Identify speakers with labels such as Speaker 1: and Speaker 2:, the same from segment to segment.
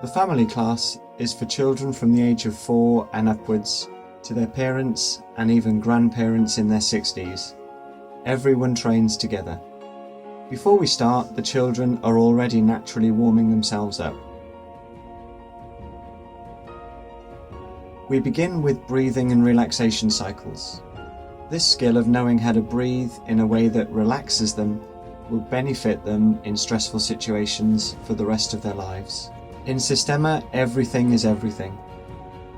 Speaker 1: The family class is for children from the age of 4 and upwards to their parents and even grandparents in their 60s. Everyone trains together. Before we start, the children are already naturally warming themselves up. We begin with breathing and relaxation cycles. This skill of knowing how to breathe in a way that relaxes them will benefit them in stressful situations for the rest of their lives. In Systema, everything is everything.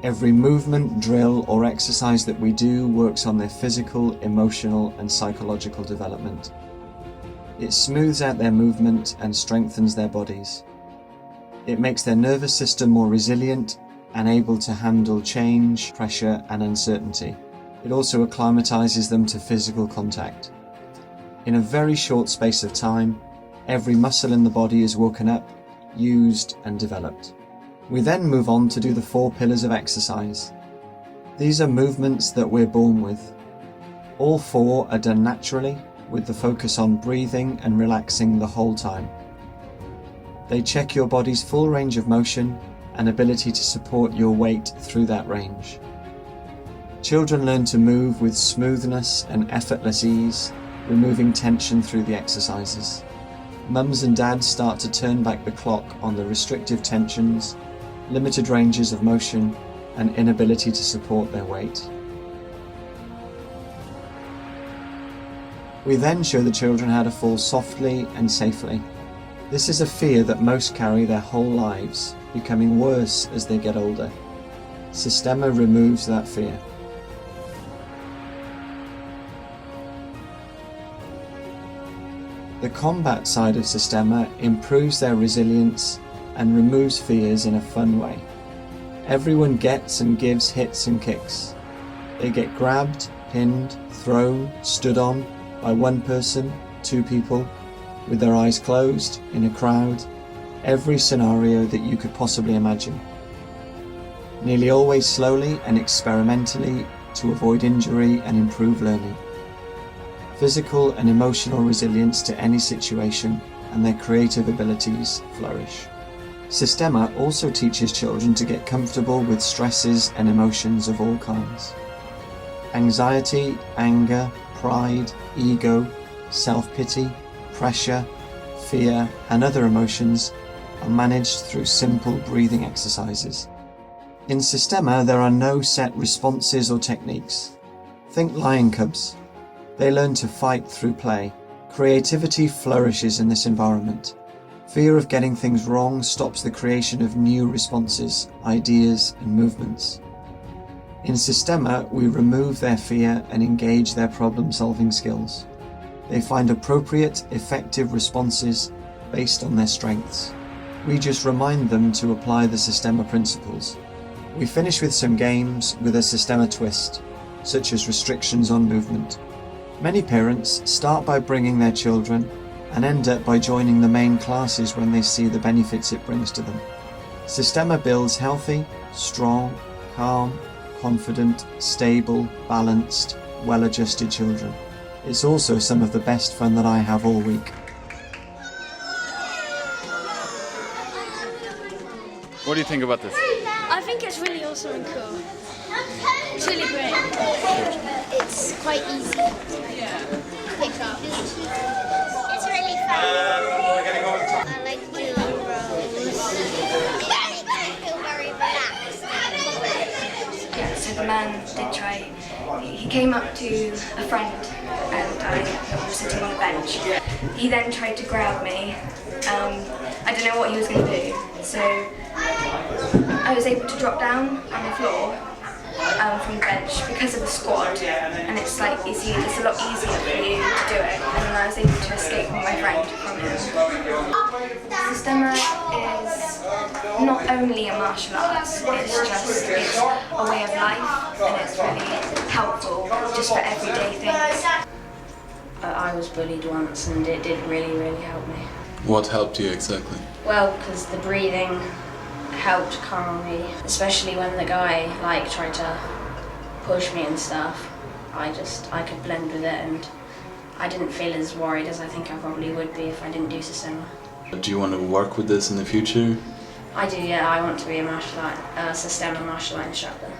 Speaker 1: Every movement, drill, or exercise that we do works on their physical, emotional, and psychological development. It smooths out their movement and strengthens their bodies. It makes their nervous system more resilient and able to handle change, pressure, and uncertainty. It also acclimatizes them to physical contact. In a very short space of time, every muscle in the body is woken up, used, and developed. We then move on to do the 4 pillars of exercise. These are movements that we're born with. All 4 are done naturally, with the focus on breathing and relaxing the whole time. They check your body's full range of motion and ability to support your weight through that range. Children learn to move with smoothness and effortless ease, removing tension through the exercises. Mums and dads start to turn back the clock on the restrictive tensions, limited ranges of motion, and inability to support their weight. We then show the children how to fall softly and safely. This is a fear that most carry their whole lives, becoming worse as they get older. Systema removes that fear. The combat side of Systema improves their resilience and removes fears in a fun way. Everyone gets and gives hits and kicks. They get grabbed, pinned, thrown, stood on by one person, 2 people, with their eyes closed, in a crowd, every scenario that you could possibly imagine. Nearly always slowly and experimentally to avoid injury and improve learning. Physical and emotional resilience to any situation, and their creative abilities flourish. Systema also teaches children to get comfortable with stresses and emotions of all kinds. Anxiety, anger, pride, ego, self-pity, pressure, fear, and other emotions are managed through simple breathing exercises. In Systema, there are no set responses or techniques. Think lion cubs. They learn to fight through play. Creativity flourishes in this environment. Fear of getting things wrong stops the creation of new responses, ideas, and movements. In Systema, we remove their fear and engage their problem-solving skills. They find appropriate, effective responses based on their strengths. We just remind them to apply the Systema principles. We finish with some games with a Systema twist, such as restrictions on movement. Many parents start by bringing their children and end up by joining the main classes when they see the benefits it brings to them. Systema builds healthy, strong, calm, confident, stable, balanced, well-adjusted children. It's also some of the best fun that I have all week.
Speaker 2: What do you think about this?
Speaker 3: I think it's really awesome and cool. It's really great.
Speaker 4: It's quite easy to pick up. It's really fun. I like doing rolls. I feel very relaxed.
Speaker 5: Yeah, so the man did try. He came up to a friend and I was sitting on a bench. He then tried to grab me. I don't know what he was going to do. So I was able to drop down on the floor from the bench because of the squad, and it's a lot easier for you to do it, and then I was able to escape with my friend from him. Systema is not only a martial arts, it's a way of life, and it's really helpful just for everyday things.
Speaker 6: I was bullied once and it did really help me.
Speaker 2: What helped you exactly?
Speaker 6: Well, because the breathing helped calm me, especially when the guy tried to push me and stuff. I could blend with it and I didn't feel as worried as I think I probably would be if I didn't do Systema.
Speaker 2: Do you want to work with this in the future?
Speaker 6: I do, yeah. I want to be a Systema martial art instructor.